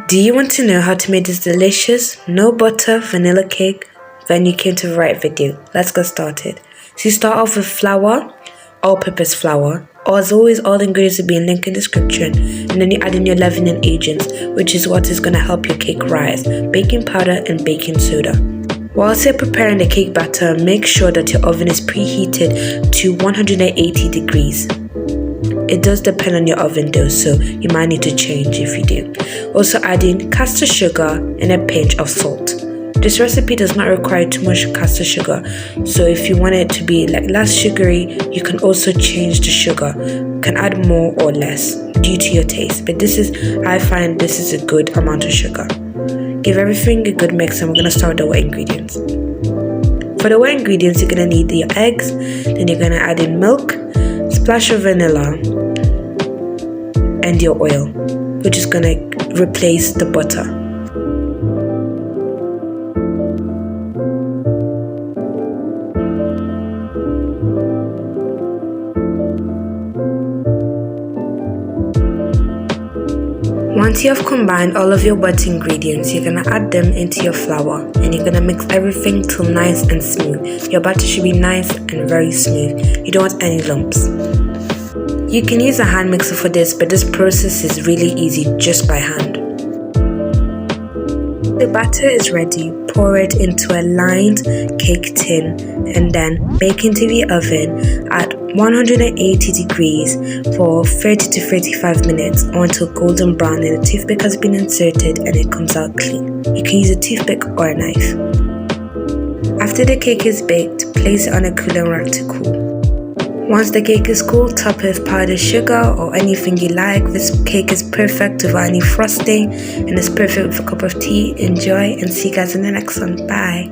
Do you want to know how to make this delicious, no butter vanilla cake? Then you came to the right video. Let's get started. So you start off with flour, all-purpose flour. As always, all the ingredients will be in link in the description. And then you add in your leavening agents, which is what is going to help your cake rise: baking powder and baking soda. Whilst you're preparing the cake batter, make sure that your oven is preheated to 180 degrees. It does depend on your oven though, so you might need to change if you do. Also add in caster sugar and a pinch of salt. This recipe does not require too much caster sugar, so if you want it to be less sugary, you can also change the sugar. You can add more or less due to your taste, but I find this is a good amount of sugar. Give everything a good mix, and we're going to start with the wet ingredients. For the wet ingredients, you're going to need your eggs, then you're going to add in milk, splash of vanilla, and your oil, which is going to replace the butter. Once you have combined all of your wet ingredients, you're going to add them into your flour, and you're going to mix everything till nice and smooth. Your batter should be nice and very smooth. You don't want any lumps. You can use a hand mixer for this, but this process is really easy just by hand. The batter is ready. Pour it into a lined cake tin and then bake into the oven at 180 degrees for 30 to 35 minutes or until golden brown and the toothpick has been inserted and it comes out clean. You can use a toothpick or a knife. After the cake is baked, place it on a cooling rack to cool. Once the cake is cool, top it with powdered sugar or anything you like. This cake is perfect without any frosting and it's perfect with a cup of tea. Enjoy and see you guys in the next one. Bye.